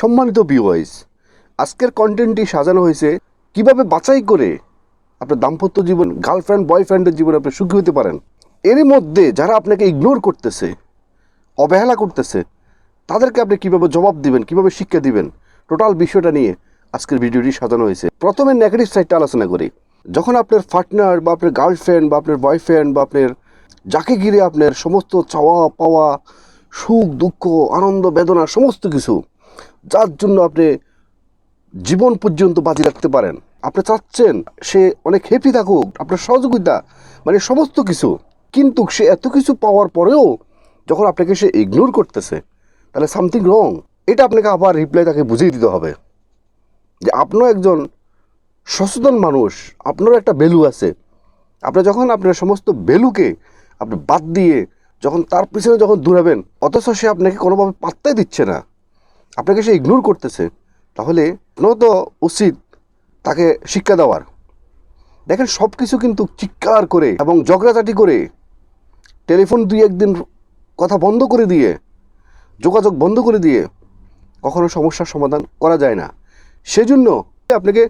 সম্মানিত ভিউয়ার্স, আজকের কন্টেন্টটি সাজানো হয়েছে কিভাবে বাছাই করে আপনার দাম্পত্য জীবন, গার্লফ্রেন্ড বয়ফ্রেন্ডের জীবনে আপনি সুখী হতে পারেন। এরই মধ্যে যারা আপনাকে ইগনোর করতেছে, অবহেলা করতেছে, তাদেরকে আপনি কিভাবে জবাব দিবেন, কিভাবে শিক্ষা দিবেন, টোটাল বিষয়টা নিয়ে আজকের ভিডিওটি সাজানো হয়েছে। প্রথমে নেগেটিভ সাইডটা আলোচনা করি। যখন আপনার পার্টনার বা আপনার গার্লফ্রেন্ড বা আপনার বয়ফ্রেন্ড বা আপনার যাকে ঘিরে আপনার সমস্ত চাওয়া পাওয়া, সুখ দুঃখ, আনন্দ বেদনা সমস্ত কিছু, যার জন্য আপনি জীবন পর্যন্ত বাজি রাখতে পারেন, আপনি চাচ্ছেন সে অনেক হ্যাপি থাকুক, আপনার সহযোগিতা মানে সমস্ত কিছু, কিন্তু সে এত কিছু পাওয়ার পরেও যখন আপনাকে সে ইগনোর করতেছে, তাহলে সামথিং রং। এটা আপনাকে আবার রিপ্লাই তাকে বুঝিয়ে দিতে হবে যে আপনিও একজন সচেতন মানুষ, আপনারও একটা ভ্যালু আছে। আপনি যখন আপনার সমস্ত ভ্যালুকে আপনি বাদ দিয়ে যখন তার পিছনে যখন দৌড়াবেন, অথচ সে আপনাকে কোনোভাবে পাত্তাই দিচ্ছে না, আপনাকে সে ইগনোর করতেছে, তাহলে আপনারও তো উচিত তাকে শিক্ষা দেওয়ার। দেখেন, সব কিছু কিন্তু চিৎকার করে এবং ঝগড়াঝাটি করে, টেলিফোন দুই একদিন কথা বন্ধ করে দিয়ে, যোগাযোগ বন্ধ করে দিয়ে কখনো সমস্যার সমাধান করা যায় না। সেজন্য আপনাকে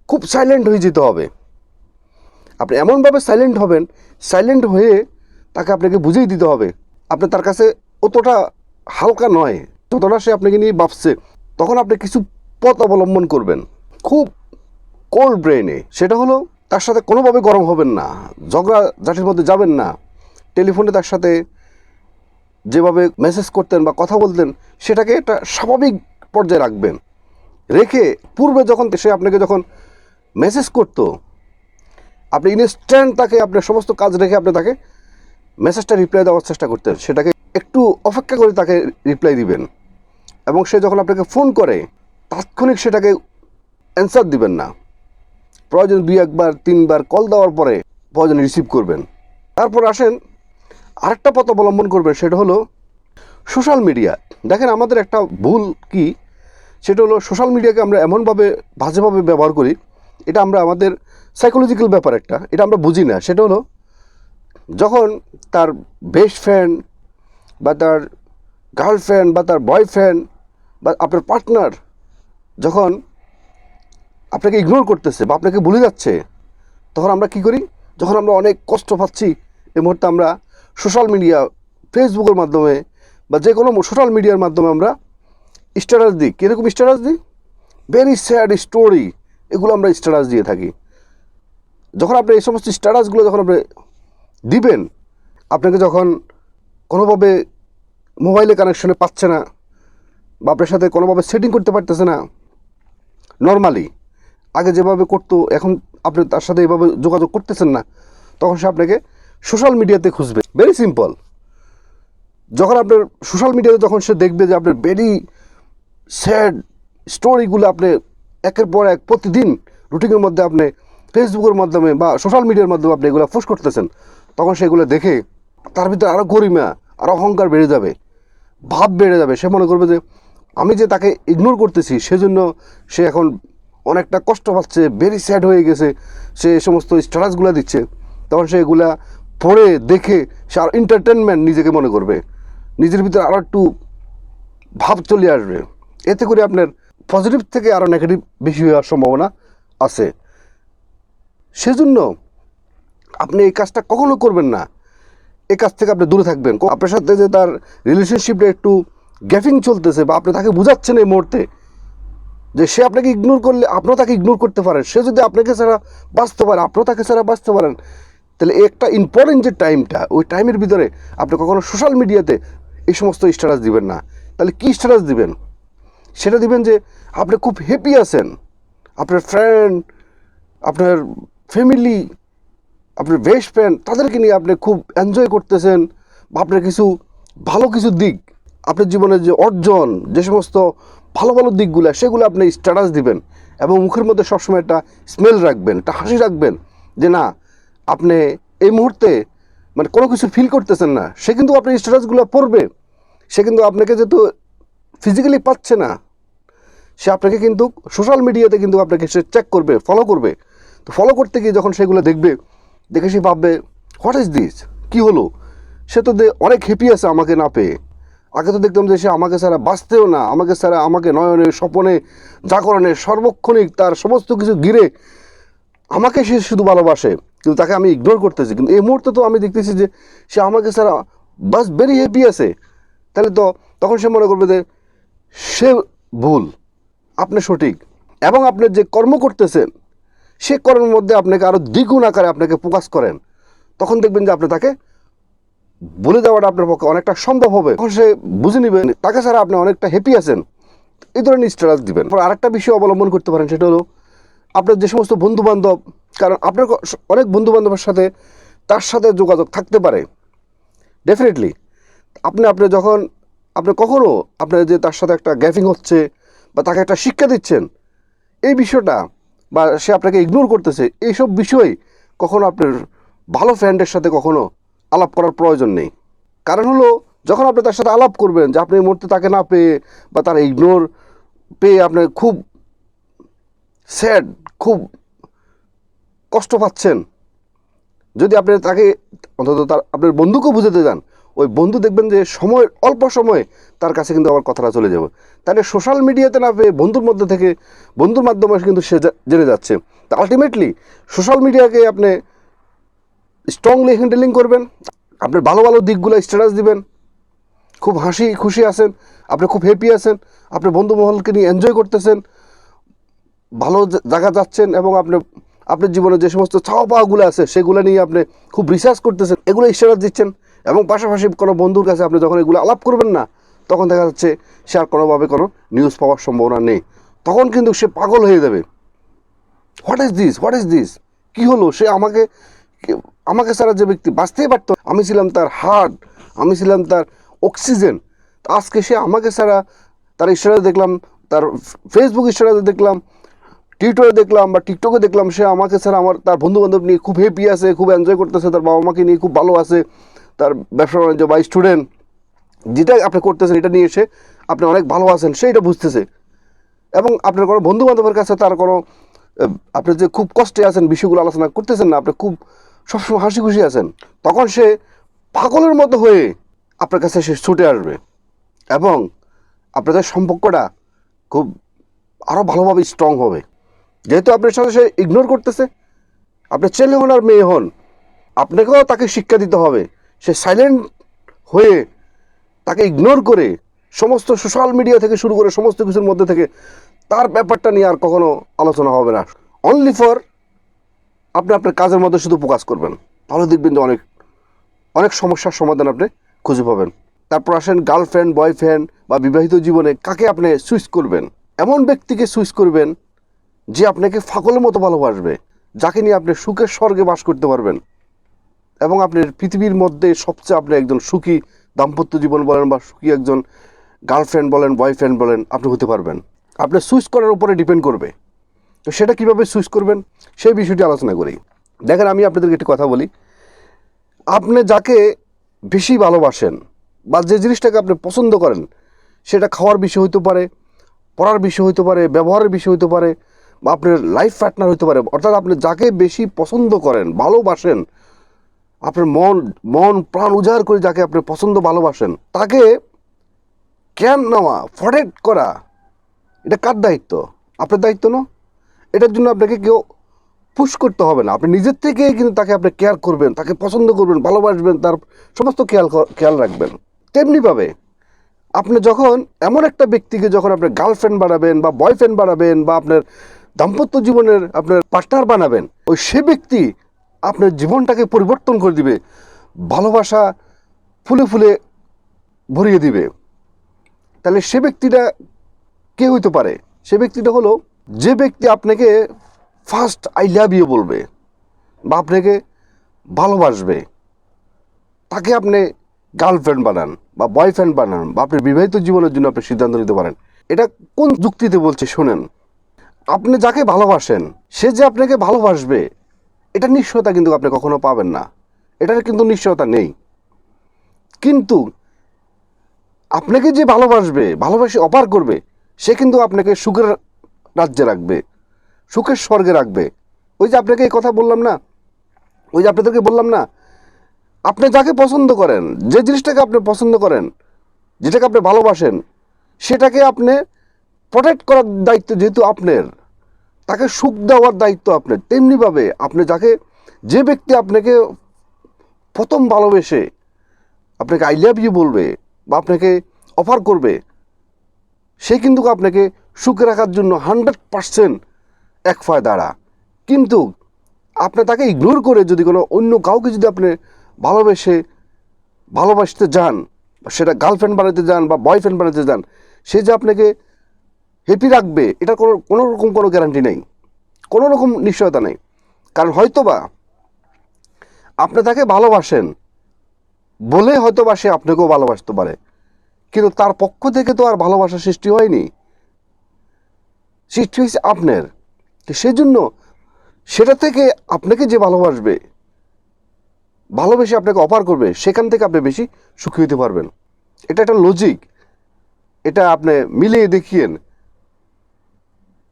খুব সাইলেন্ট হয়ে যেতে হবে। আপনি এমনভাবে সাইলেন্ট হবেন, সাইলেন্ট হয়ে তাকে আপনাকে বুঝিয়ে দিতে হবে আপনি তার কাছে অতটা হালকা নয় যতটা সে আপনাকে নিয়ে ভাবছে। তখন আপনি কিছু পথ অবলম্বন করবেন খুব কোল্ড ব্রেনে। সেটা হলো, তার সাথে কোনোভাবে গরম হবেন না, ঝগড়া ঝাঁটির মধ্যে যাবেন না। টেলিফোনে তার সাথে যেভাবে মেসেজ করতেন বা কথা বলতেন, সেটাকে একটা স্বাভাবিক পর্যায়ে রাখবেন। রেখে পূর্বে যখন সে আপনাকে যখন মেসেজ করতো, আপনি ইনস্ট্যান্ট তাকে আপনার সমস্ত কাজ রেখে আপনি তাকে মেসেজটা রিপ্লাই দেওয়ার চেষ্টা করতেন। সেটাকে একটু অপেক্ষা করে তাকে রিপ্লাই দিবেন। এবং সে যখন আপনাকে ফোন করে, তাৎক্ষণিক সেটাকে অ্যান্সার দিবেন না। প্রয়োজন 2-1 3 কল দেওয়ার পরে প্রয়োজন রিসিভ করবেন। তারপর আসেন আরেকটা পথ অবলম্বন করবেন, সেটা হলো সোশ্যাল মিডিয়া। দেখেন, আমাদের একটা ভুল কি, সেটা হলো সোশ্যাল মিডিয়াকে আমরা এমনভাবে বাজেভাবে ব্যবহার করি, এটা আমরা আমাদের সাইকোলজিক্যাল ব্যাপার একটা, এটা আমরা বুঝি না। সেটা হলো, যখন তার বেস্ট ফ্রেন্ড বা তার গার্লফ্রেন্ড বা তার বয়ফ্রেন্ড বা আপনার পার্টনার যখন আপনাকে ইগনোর করতেছে বা আপনাকে ভুলে যাচ্ছে, তখন আমরা কি করি? যখন আমরা অনেক কষ্ট পাচ্ছি, এই মুহূর্তে আমরা সোশ্যাল মিডিয়া, ফেসবুকের মাধ্যমে বা যে কোনো সোশ্যাল মিডিয়ার মাধ্যমে আমরা স্ট্যাটাস দিই। কীরকম স্ট্যাটাস দিই? ভেরি স্যাড স্টোরি, এগুলো আমরা স্ট্যাটাস দিয়ে থাকি। যখন আপনি এই সমস্ত স্ট্যাটাসগুলো যখন আপনি দিবেন, আপনাকে যখন কোনোভাবে মোবাইলে কানেকশনে পাচ্ছে না বা আপনার সাথে কোনোভাবে সেটিং করতে পারতেছে না, নর্মালি আগে যেভাবে করতো, এখন আপনি তার সাথে এভাবে যোগাযোগ করতেছেন না, তখন সে আপনাকে সোশ্যাল মিডিয়াতে খুঁজবে। Very simple. যখন আপনার সোশ্যাল মিডিয়াতে যখন সে দেখবে যে আপনার ভেরি স্যাড স্টোরিগুলো আপনি একের পর এক প্রতিদিন রুটিনের মধ্যে আপনি ফেসবুকের মাধ্যমে বা সোশ্যাল মিডিয়ার মাধ্যমে আপনি এগুলো পোস্ট করতেছেন, তখন সেগুলো দেখে তার ভিতরে আরও গরিমা, আরও অহংকার বেড়ে যাবে, ভাব বেড়ে যাবে। সে মনে করবে যে আমি যে তাকে ইগনোর করতেছি, সেজন্য সে এখন অনেকটা কষ্ট পাচ্ছে, ভেরি স্যাড হয়ে গেছে, সে সমস্ত স্ট্যাটাসগুলো দিচ্ছে। তখন সে এগুলা পড়ে দেখে সে আর এন্টারটেনমেন্ট নিজেকে মনে করবে, নিজের ভিতরে আরও একটু ভাব চলে আসবে। এতে করে আপনার পজিটিভ থেকে আরও নেগেটিভ বেশি হওয়ার সম্ভাবনা আছে। সেজন্য আপনি এই কাজটা কখনো করবেন না। এই কাজ থেকে আপনি দূরে থাকবেন। আপনার সাথে যে তার রিলেশনশিপে একটু গ্যাপিং চলতেছে বা আপনি তাকে বুঝাচ্ছেন এই মুহূর্তে যে সে আপনাকে ইগনোর করলে আপনিও তাকে ইগনোর করতে পারেন, সে যদি আপনাকে ছাড়া বাঁচতে পারে, আপনিও তাকে ছাড়া বাঁচতে পারেন, তাহলে একটা ইম্পর্টেন্ট যে টাইমটা, ওই টাইমের ভিতরে আপনি কখনো সোশ্যাল মিডিয়াতে এই সমস্ত স্ট্যাটাস দিবেন না। তাহলে কী স্ট্যাটাস দিবেন? সেটা দিবেন যে আপনি খুব হ্যাপি আছেন, আপনার ফ্রেন্ড, আপনার ফ্যামিলি, আপনার বেস্ট ফ্রেন্ড, তাদেরকে নিয়ে আপনি খুব এনজয় করতেছেন, বা আপনার কিছু ভালো কিছু দিক, আপনার জীবনের যে অর্জন, যে সমস্ত ভালো ভালো দিকগুলো, সেগুলো আপনি স্ট্যাটাস দিবেন। এবং মুখের মধ্যে সবসময় একটা স্মেল রাখবেন, একটা হাসি রাখবেন যে না, আপনি এই মুহূর্তে মানে কোনো কিছু ফিল করতেছেন না। সে কিন্তু আপনার স্ট্যাটাসগুলো পড়বে, সে কিন্তু আপনাকে যেহেতু ফিজিক্যালি পাচ্ছে না, সে আপনাকে কিন্তু সোশ্যাল মিডিয়াতে কিন্তু আপনাকে সে চেক করবে, ফলো করবে। তো ফলো করতে গিয়ে যখন সেগুলো দেখবে, দেখে সে ভাববে হোয়াট ইজ দিস, কী হলো? সে তো অনেক হ্যাপি আছে আমাকে না পেয়ে, আগে তো দেখতাম যে সে আমাকে ছাড়া বাঁচতেও না, আমাকে ছাড়া আমাকে নয়নে স্বপনে জাগরণে সর্বক্ষণিক তার সমস্ত কিছু ঘিরে আমাকে সে শুধু ভালোবাসে, কিন্তু তাকে আমি ইগনোর করতেছি। কিন্তু এই মুহূর্তে তো আমি দেখতেছি যে সে আমাকে ছাড়া বাস ভেরি হ্যাপি আছে। তাহলে তো তখন সে মনে করবে যে সে ভুল, আপনি সঠিক, এবং আপনি যে কর্ম করতেছেন সে কর্মের মধ্যে আপনাকে আরও দ্বিগুণ আকারে আপনাকে ফোকাস করেন, তখন দেখবেন যে আপনি তাকে বলে দেওয়াটা আপনার পক্ষে অনেকটা সম্ভব হবে। তখন সে বুঝে নেবেন তাকে ছাড়া আপনি অনেকটা হ্যাপি আছেন, এই ধরনের স্ট্যাটাস দিবেন। আরেকটা বিষয় অবলম্বন করতে পারেন, সেটা হলো আপনার যে সমস্ত বন্ধুবান্ধব, কারণ আপনার অনেক বন্ধুবান্ধবের সাথে তার সাথে যোগাযোগ থাকতে পারে ডেফিনেটলি। আপনি যখন আপনি কখনও আপনার যে তার সাথে একটা গ্যাপিং হচ্ছে বা তাকে একটা শিক্ষা দিচ্ছেন, এই বিষয়টা বা সে আপনাকে ইগনোর করতেছে, এইসব বিষয় কখনো আপনার ভালো ফ্রেন্ডের সাথে কখনো আলাপ করার প্রয়োজন নেই। কারণ হলো যখন আপনি তার সাথে আলাপ করবেন যে আপনি এই মুহূর্তে তাকে না পেয়ে বা তার ইগনোর পেয়ে আপনি খুব স্যাড, খুব কষ্ট পাচ্ছেন, যদি আপনি তাকে অন্তত তার আপনার বন্ধুকেও বুঝাতে যান, ওই বন্ধু দেখবেন যে অল্প সময়ে তার কাছে কিন্তু আবার কথাটা চলে যাবে। তাহলে সোশ্যাল মিডিয়াতে না পেয়ে বন্ধুর মধ্যে থেকে, বন্ধুর মাধ্যমে কিন্তু সে জেনে যাচ্ছে। তা আলটিমেটলি সোশ্যাল মিডিয়াকে আপনি স্ট্রংলি হ্যান্ডেলিং করবেন, আপনার ভালো ভালো দিকগুলো স্ট্যাটাস দিবেন, খুব হাসি খুশি আছেন, আপনি খুব হ্যাপি আছেন, আপনি বন্ধু মহলকে নিয়ে এনজয় করতেছেন, ভালো জায়গা যাচ্ছেন, এবং আপনার জীবনে যে সমস্ত চাওয়া পাওয়াগুলো আছে সেগুলো নিয়ে আপনি খুব রিসার্চ করতেছেন, এগুলো স্ট্যাটাস দিচ্ছেন। এবং পাশাপাশি কোনো বন্ধুর কাছে আপনি যখন এগুলো আলাপ করবেন না, তখন দেখা যাচ্ছে সে আর কোনোভাবে কোনো নিউজ পাওয়ার সম্ভাবনা নেই। তখন কিন্তু সে পাগল হয়ে যাবে, হোয়াট ইজ দিস, কী হলো, সে আমাকে ছাড়া যে ব্যক্তি বাঁচতেই পারত, আমি ছিলাম তার হার্ট, আমি ছিলাম তার অক্সিজেন, আজকে সে আমাকে ছাড়া, তার স্ট্যাটাস দেখলাম, তার ফেসবুক স্ট্যাটাস দেখলাম, টুইটারে দেখলাম বা টিকটকে দেখলাম, সে আমাকে ছাড়া তার বন্ধুবান্ধব নিয়ে খুব হ্যাপি আছে, খুব এনজয় করতেছে, তার বাবা মাকে নিয়ে খুব ভালো আছে, তার ব্যবসা বাণিজ্য বা স্টুডেন্ট যেটা আপনি করতেছেন এটা নিয়ে এসে আপনি অনেক ভালো আছেন সেইটা বুঝতেছে। এবং আপনার কোনো বন্ধুবান্ধবের কাছে তার কোনো আপনি যে খুব কষ্টে আছেন বিষয়গুলো আলোচনা করতেছেন না, আপনি খুব সবসময় হাসি খুশি আছেন, তখন সে পাগলের মতো হয়ে আপনার কাছে সে ছুটে আসবে, এবং আপনাদের সম্পর্কটা খুব আরও ভালোভাবে স্ট্রং হবে। যেহেতু আপনার সাথে সে ইগনোর করতেছে, আপনি ছেলে হন আর মেয়ে হন, আপনাকেও তাকে শিক্ষা দিতে হবে। সে সাইলেন্ট হয়ে তাকে ইগনোর করে সমস্ত সোশ্যাল মিডিয়া থেকে শুরু করে সমস্ত কিছুর মধ্যে থেকে তার ব্যাপারটা নিয়ে আর কখনো আলোচনা হবে না। অনলি ফর আপনি আপনার কাজের মধ্যে শুধু ফোকাস করবেন, তাহলে দেখবেন যে অনেক অনেক সমস্যার সমাধান আপনি খুঁজে পাবেন। তারপর আসেন গার্লফ্রেন্ড, বয়ফ্রেন্ড বা বিবাহিত জীবনে কাকে আপনি সুইচ করবেন। এমন ব্যক্তিকে সুইচ করবেন যে আপনাকে পাগলের মতো ভালোবাসবে, যাকে নিয়ে আপনি সুখের স্বর্গে বাস করতে পারবেন, এবং আপনার পৃথিবীর মধ্যে সবচেয়ে আপনি একজন সুখী দাম্পত্য জীবন বলেন বা সুখী একজন গার্লফ্রেন্ড বলেন, বয়ফ্রেন্ড বলেন, আপনি হতে পারবেন। আপনি সুইচ করার উপরে ডিপেন্ড করবে। তো সেটা কীভাবে সুইচ করবেন সেই বিষয়টি আলোচনা করি। দেখেন, আমি আপনাদেরকে একটি কথা বলি, আপনি যাকে বেশি ভালোবাসেন বা যে জিনিসটাকে আপনি পছন্দ করেন, সেটা খাওয়ার বিষয় হতে পারে, পড়ার বিষয় হতে পারে, ব্যবহারের বিষয় হতে পারে, বা আপনার লাইফ পার্টনার হতে পারে, অর্থাৎ আপনি যাকে বেশি পছন্দ করেন, ভালোবাসেন, আপনার মন প্রাণ উজাড় করে যাকে আপনি পছন্দ ভালোবাসেন, তাকে কেয়ার নেওয়া, প্রটেক্ট করা, এটা কার দায়িত্ব? আপনার দায়িত্ব না? এটার জন্য আপনাকে কেউ পুশ করতে হবে না, আপনি নিজের থেকেই কিন্তু তাকে আপনি কেয়ার করবেন, তাকে পছন্দ করবেন, ভালোবাসবেন, তার সমস্ত খেয়াল রাখবেন। তেমনিভাবে আপনি যখন এমন একটা ব্যক্তিকে যখন আপনি গার্লফ্রেন্ড বানাবেন বা বয়ফ্রেন্ড বানাবেন বা আপনার দাম্পত্য জীবনের আপনার পার্টনার বানাবেন, সে ব্যক্তি আপনার জীবনটাকে পরিবর্তন করে দিবে, ভালোবাসা ফুলে ফুলে ভরিয়ে দিবে। তাহলে সে ব্যক্তিটা কে হইতে পারে? সে ব্যক্তিটা হলো যে ব্যক্তি আপনাকে ফার্স্ট আই লাভ ইউ বলবে বা আপনাকে ভালোবাসবে, তাকে আপনি গার্লফ্রেন্ড বানান বা বয়ফ্রেন্ড বানান বা আপনি বিবাহিত জীবনের জন্য আপনি সিদ্ধান্ত নিতে পারেন। এটা কোন যুক্তিতে বলছে শোনেন, আপনি যাকে ভালোবাসেন সে যে আপনাকে ভালোবাসবে, এটা নিশ্চয়তা কিন্তু আপনি কখনো পাবেন না, এটার কিন্তু নিশ্চয়তা নেই। কিন্তু আপনাকে যে ভালোবাসে অপার করবে, সে কিন্তু আপনাকে সুখের রাজ্যে রাখবে, সুখের স্বর্গে রাখবে। ওই যে আপনাকে এই কথা বললাম না, ওই যে আপনাদেরকে বললাম না, আপনি যাকে পছন্দ করেন, যে জিনিসটাকে আপনি পছন্দ করেন, যেটাকে আপনি ভালোবাসেন সেটাকে আপনি প্রোটেক্ট করার দায়িত্ব যেহেতু আপনার, তাকে সুখ দেওয়ার দায়িত্ব আপনার, তেমনিভাবে আপনি যে ব্যক্তি আপনাকে প্রথম ভালোবেসে আপনাকে আই লাভ ইউ বলবে বা আপনাকে অফার করবে, সে কিন্তু আপনাকে সুখে রাখার জন্য 100% এক পায়ে দাঁড়া। কিন্তু আপনি তাকে ইগনোর করে যদি কোনো অন্য কাউকে যদি আপনি ভালোবাসতে যান, সেটা গার্লফ্রেন্ড বানাতে যান বা বয়ফ্রেন্ড বানাতে যান, সে যে আপনাকে হ্যাপি রাখবে এটা কোনো রকম কোনো গ্যারান্টি নেই, কোনো রকম নিশ্চয়তা নেই। কারণ হয়তোবা আপনি তাকে ভালোবাসেন বলে হয়তোবা সে আপনাকেও ভালোবাসতে পারে, কিন্তু তার পক্ষ থেকে তো আর ভালোবাসা সৃষ্টি হয়নি, সৃষ্টি হয়েছে আপনার। সেই জন্য সেটা থেকে আপনাকে যে ভালোবেসে আপনাকে অফার করবে, সেখান থেকে আপনি বেশি সুখী হতে পারবেন। এটা একটা লজিক, এটা আপনি মিলিয়ে দেখিয়েন,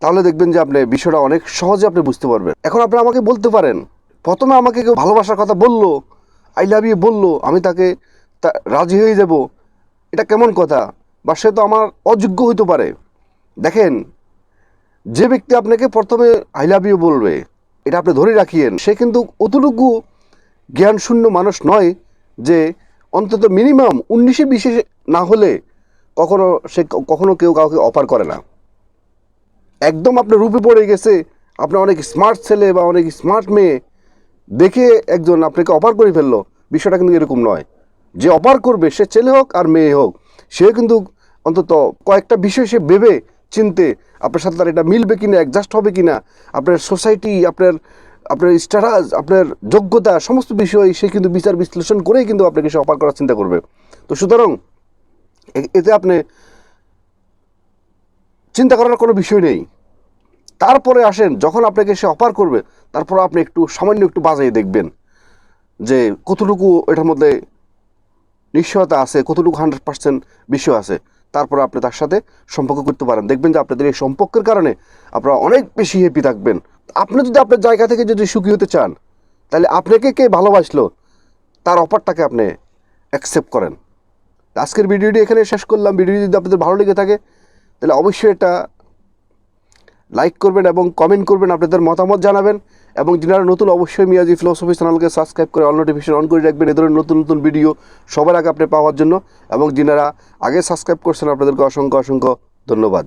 তাহলে দেখবেন যে আপনি বিষয়টা অনেক সহজে আপনি বুঝতে পারবেন। এখন আপনি আমাকে বলতে পারেন, প্রথমে আমাকে কেউ ভালোবাসার কথা বললো, আই লাভ ইউ বললো, আমি তাকে রাজি হয়ে যাব, এটা কেমন কথা, বা সে তো আমার অযোগ্য হইতে পারে। দেখেন, যে ব্যক্তি আপনাকে প্রথমে আই লাভ ইউ বলবে, এটা আপনি ধরে রাখিয়েন, সে কিন্তু অতটুকু জ্ঞানশূন্য মানুষ নয় যে অন্তত মিনিমাম 19-20 না হলে কখনো কেউ কাউকে অফার করে না। একদম আপনার রূপে পড়ে গেছে, আপনার অনেক স্মার্ট ছেলে বা অনেক স্মার্ট মেয়ে দেখে একজন আপনাকে অফার করে ফেললো, বিষয়টা কিন্তু এরকম নয়। যে অফার করবে সে ছেলে হোক আর মেয়ে হোক, সে কিন্তু অন্তত কয়েকটা বিষয় সে ভেবে চিনতে আপনার সাথে তার এটা মিলবে কিনা, অ্যাডজাস্ট হবে কিনা, আপনার সোসাইটি, আপনার স্ট্যাটাস, আপনার যোগ্যতা, সমস্ত বিষয় সে কিন্তু বিচার বিশ্লেষণ করেই কিন্তু আপনাকে সে অফার করার চিন্তা করবে। তো সুতরাং এতে আপনি চিন্তা করার কোনো বিষয় নেই। তারপরে আসেন, যখন আপনাকে সে অফার করবে, তারপর আপনি সামান্য একটু বাজাই দেখবেন যে কতটুকু এটার মধ্যে নিশ্চয়তা আছে, কতটুকু 100% বিষয় আছে। তারপর আপনি তার সাথে সম্পর্ক করতে পারেন, দেখবেন যে আপনাদের এই সম্পর্কের কারণে আপনারা অনেক বেশি হ্যাপি থাকবেন। আপনি যদি আপনার জায়গা থেকে যদি সুখী হতে চান, তাহলে আপনাকে কে ভালোবাসলো তার অফারটাকে আপনি অ্যাকসেপ্ট করেন। আজকের ভিডিওটি এখানে শেষ করলাম। ভিডিওটি যদি আপনাদের ভালো লেগে থাকে তাহলে অবশ্যই এটা লাইক করবেন এবং কমেন্ট করবেন, আপনাদের মতামত জানাবেন। এবং যারা নতুন, অবশ্যই মিয়াজি ফিলোসফি চ্যানেলকে সাবস্ক্রাইব করে অল নোটিফিকেশন অন করে রাখবেন, এ ধরনের নতুন নতুন ভিডিও সবার আগে আপনি পাওয়ার জন্য। এবং যারা আগে সাবস্ক্রাইব করছেন আপনাদেরকে অসংখ্য ধন্যবাদ।